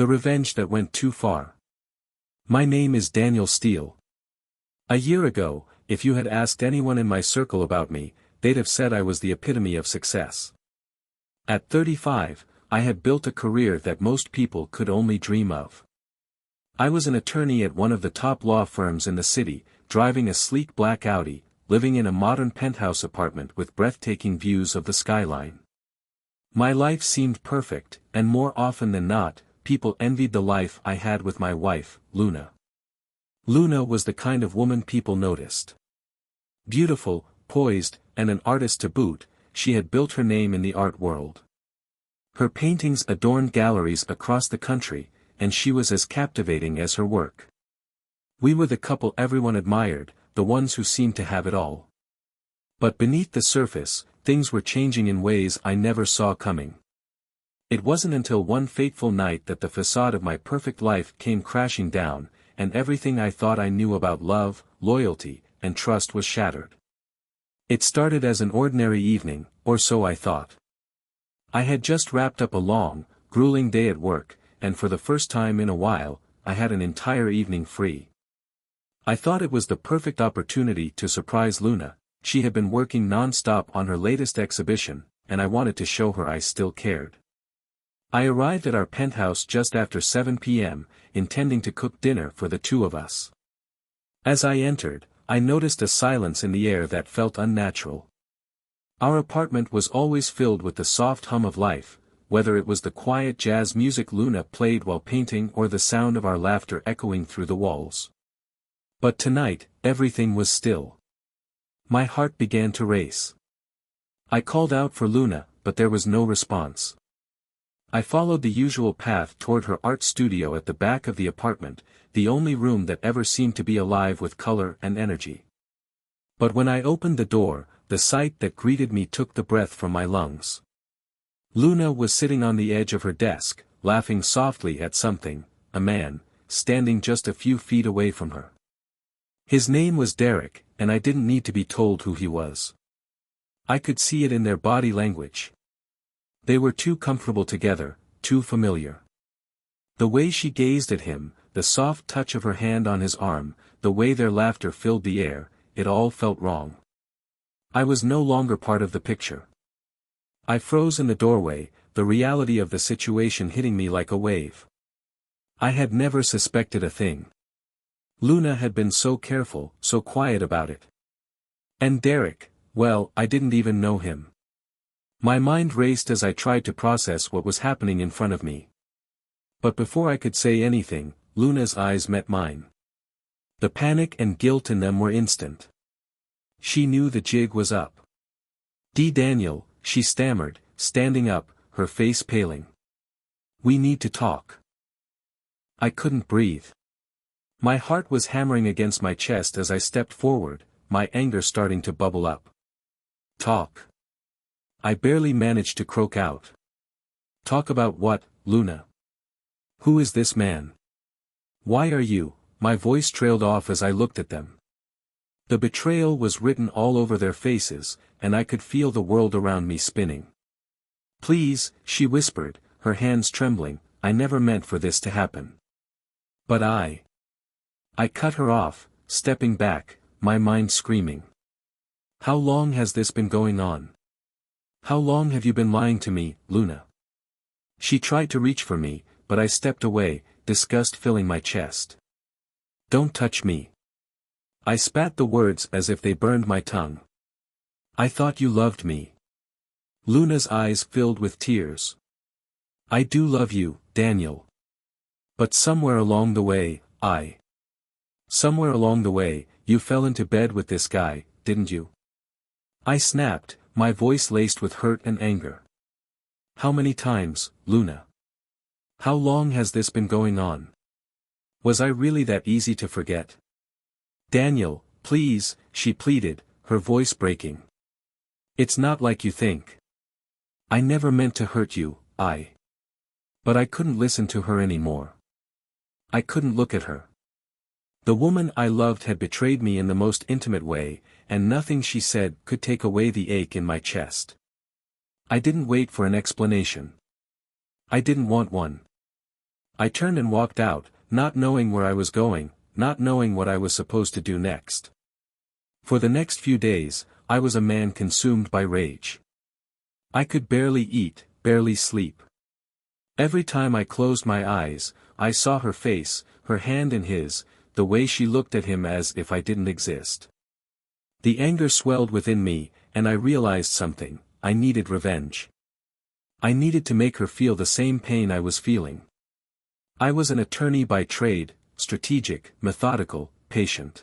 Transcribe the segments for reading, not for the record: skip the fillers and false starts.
The revenge that went too far. My name is Daniel Steele. A year ago, if you had asked anyone in my circle about me, they'd have said I was the epitome of success. At 35, I had built a career that most people could only dream of. I was an attorney at one of the top law firms in the city, driving a sleek black Audi, living in a modern penthouse apartment with breathtaking views of the skyline. My life seemed perfect, and more often than not, people envied the life I had with my wife, Luna. Luna was the kind of woman people noticed. Beautiful, poised, and an artist to boot, she had built her name in the art world. Her paintings adorned galleries across the country, and she was as captivating as her work. We were the couple everyone admired, the ones who seemed to have it all. But beneath the surface, things were changing in ways I never saw coming. It wasn't until one fateful night that the facade of my perfect life came crashing down, and everything I thought I knew about love, loyalty, and trust was shattered. It started as an ordinary evening, or so I thought. I had just wrapped up a long, grueling day at work, and for the first time in a while, I had an entire evening free. I thought it was the perfect opportunity to surprise Luna. She had been working non-stop on her latest exhibition, and I wanted to show her I still cared. I arrived at our penthouse just after 7 p.m., intending to cook dinner for the two of us. As I entered, I noticed a silence in the air that felt unnatural. Our apartment was always filled with the soft hum of life, whether it was the quiet jazz music Luna played while painting or the sound of our laughter echoing through the walls. But tonight, everything was still. My heart began to race. I called out for Luna, but there was no response. I followed the usual path toward her art studio at the back of the apartment, the only room that ever seemed to be alive with color and energy. But when I opened the door, the sight that greeted me took the breath from my lungs. Luna was sitting on the edge of her desk, laughing softly at something, a man, standing just a few feet away from her. His name was Derek, and I didn't need to be told who he was. I could see it in their body language. They were too comfortable together, too familiar. The way she gazed at him, the soft touch of her hand on his arm, the way their laughter filled the air, it all felt wrong. I was no longer part of the picture. I froze in the doorway, the reality of the situation hitting me like a wave. I had never suspected a thing. Luna had been so careful, so quiet about it. And Derek, well, I didn't even know him. My mind raced as I tried to process what was happening in front of me. But before I could say anything, Luna's eyes met mine. The panic and guilt in them were instant. She knew the jig was up. Daniel, she stammered, standing up, her face paling. We need to talk. I couldn't breathe. My heart was hammering against my chest as I stepped forward, my anger starting to bubble up. Talk. I barely managed to croak out. Talk about what, Luna? Who is this man? Why are you? My voice trailed off as I looked at them. The betrayal was written all over their faces, and I could feel the world around me spinning. Please, she whispered, her hands trembling, I never meant for this to happen. But I cut her off, stepping back, my mind screaming. How long has this been going on? How long have you been lying to me, Luna? She tried to reach for me, but I stepped away, disgust filling my chest. Don't touch me. I spat the words as if they burned my tongue. I thought you loved me. Luna's eyes filled with tears. I do love you, Daniel. But somewhere along the way, Somewhere along the way, you fell into bed with this guy, didn't you? I snapped, my voice laced with hurt and anger. How many times, Luna? How long has this been going on? Was I really that easy to forget? Daniel, please, she pleaded, her voice breaking. It's not like you think. I never meant to hurt you, But I couldn't listen to her anymore. I couldn't look at her. The woman I loved had betrayed me in the most intimate way, and nothing she said could take away the ache in my chest. I didn't wait for an explanation. I didn't want one. I turned and walked out, not knowing where I was going, not knowing what I was supposed to do next. For the next few days, I was a man consumed by rage. I could barely eat, barely sleep. Every time I closed my eyes, I saw her face, her hand in his, the way she looked at him as if I didn't exist. The anger swelled within me, and I realized something: I needed revenge. I needed to make her feel the same pain I was feeling. I was an attorney by trade, strategic, methodical, patient.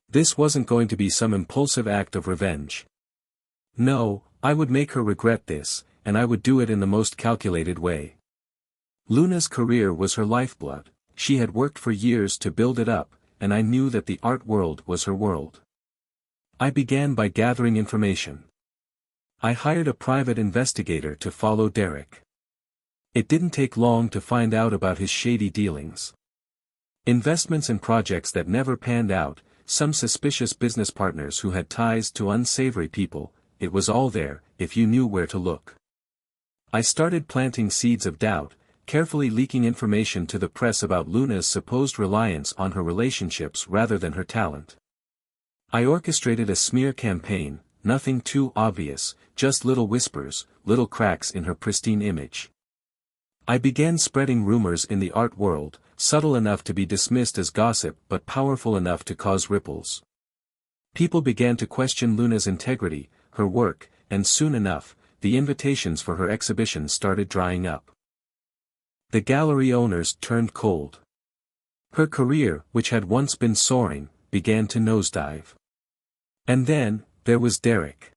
This wasn't going to be some impulsive act of revenge. No, I would make her regret this, and I would do it in the most calculated way. Luna's career was her lifeblood. She had worked for years to build it up, and I knew that the art world was her world. I began by gathering information. I hired a private investigator to follow Derek. It didn't take long to find out about his shady dealings. Investments in projects that never panned out, some suspicious business partners who had ties to unsavory people, it was all there, if you knew where to look. I started planting seeds of doubt, carefully leaking information to the press about Luna's supposed reliance on her relationships rather than her talent. I orchestrated a smear campaign, nothing too obvious, just little whispers, little cracks in her pristine image. I began spreading rumors in the art world, subtle enough to be dismissed as gossip but powerful enough to cause ripples. People began to question Luna's integrity, her work, and soon enough, the invitations for her exhibition started drying up. The gallery owners turned cold. Her career, which had once been soaring, began to nosedive. And then, there was Derek.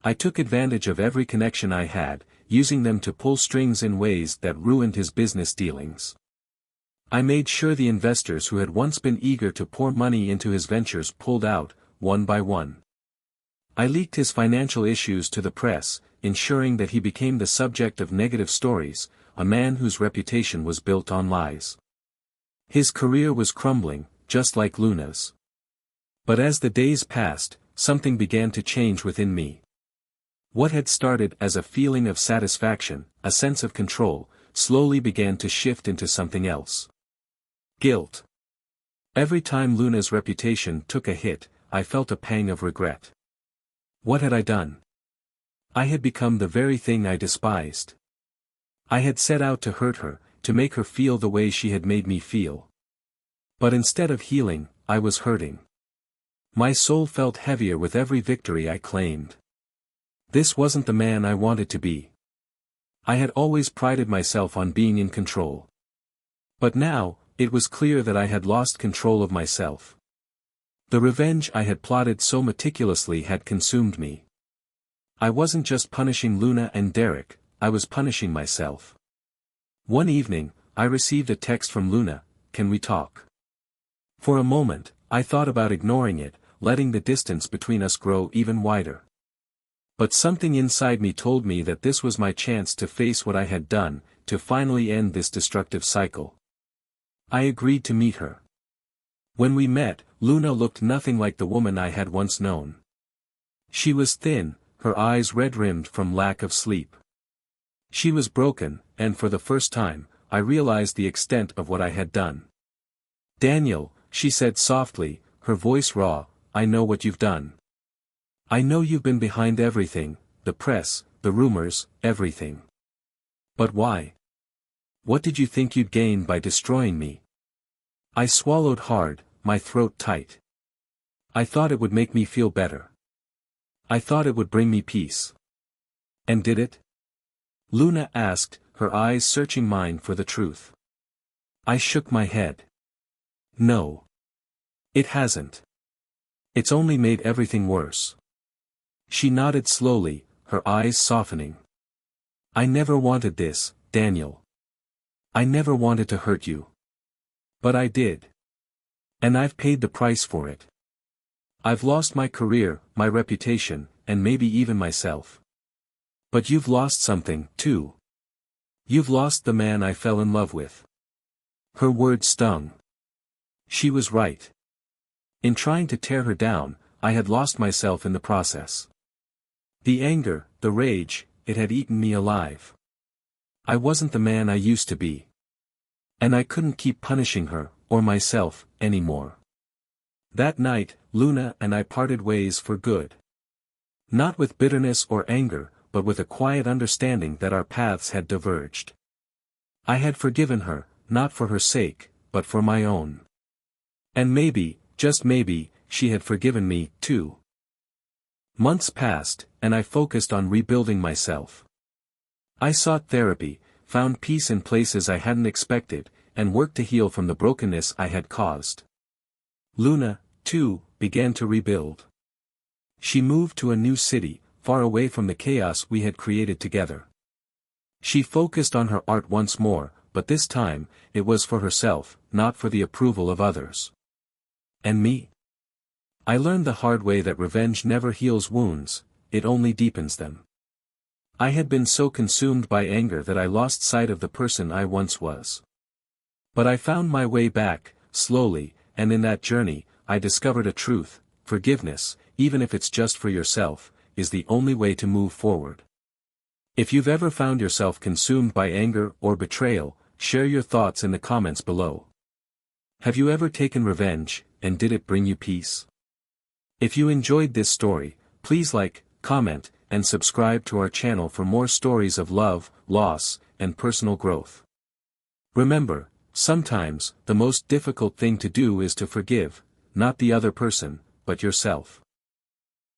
I took advantage of every connection I had, using them to pull strings in ways that ruined his business dealings. I made sure the investors who had once been eager to pour money into his ventures pulled out, one by one. I leaked his financial issues to the press, ensuring that he became the subject of negative stories, a man whose reputation was built on lies. His career was crumbling, just like Luna's. But as the days passed, something began to change within me. What had started as a feeling of satisfaction, a sense of control, slowly began to shift into something else. Guilt. Every time Luna's reputation took a hit, I felt a pang of regret. What had I done? I had become the very thing I despised. I had set out to hurt her, to make her feel the way she had made me feel. But instead of healing, I was hurting. My soul felt heavier with every victory I claimed. This wasn't the man I wanted to be. I had always prided myself on being in control. But now, it was clear that I had lost control of myself. The revenge I had plotted so meticulously had consumed me. I wasn't just punishing Luna and Derek, I was punishing myself. One evening, I received a text from Luna: "Can we talk?" For a moment, I thought about ignoring it, letting the distance between us grow even wider. But something inside me told me that this was my chance to face what I had done, to finally end this destructive cycle. I agreed to meet her. When we met, Luna looked nothing like the woman I had once known. She was thin, her eyes red-rimmed from lack of sleep. She was broken, and for the first time, I realized the extent of what I had done. "Daniel," she said softly, her voice raw, "I know what you've done. I know you've been behind everything, the press, the rumors, everything. But why? What did you think you'd gain by destroying me?" I swallowed hard, my throat tight. I thought it would make me feel better. I thought it would bring me peace. And did it? Luna asked, her eyes searching mine for the truth. I shook my head. No. It hasn't. It's only made everything worse. She nodded slowly, her eyes softening. I never wanted this, Daniel. I never wanted to hurt you. But I did. And I've paid the price for it. I've lost my career, my reputation, and maybe even myself. But you've lost something, too. You've lost the man I fell in love with. Her words stung. She was right. In trying to tear her down, I had lost myself in the process. The anger, the rage, it had eaten me alive. I wasn't the man I used to be. And I couldn't keep punishing her, or myself, anymore. That night, Luna and I parted ways for good. Not with bitterness or anger, but with a quiet understanding that our paths had diverged. I had forgiven her, not for her sake, but for my own. And maybe, just maybe, she had forgiven me, too. Months passed, and I focused on rebuilding myself. I sought therapy, found peace in places I hadn't expected, and worked to heal from the brokenness I had caused. Luna, too, began to rebuild. She moved to a new city, far away from the chaos we had created together. She focused on her art once more, but this time, it was for herself, not for the approval of others. And me? I learned the hard way that revenge never heals wounds, it only deepens them. I had been so consumed by anger that I lost sight of the person I once was. But I found my way back, slowly, and in that journey, I discovered a truth: forgiveness, even if it's just for yourself, is the only way to move forward. If you've ever found yourself consumed by anger or betrayal, share your thoughts in the comments below. Have you ever taken revenge, and did it bring you peace? If you enjoyed this story, please like, comment, and subscribe to our channel for more stories of love, loss, and personal growth. Remember, sometimes, the most difficult thing to do is to forgive, not the other person, but yourself.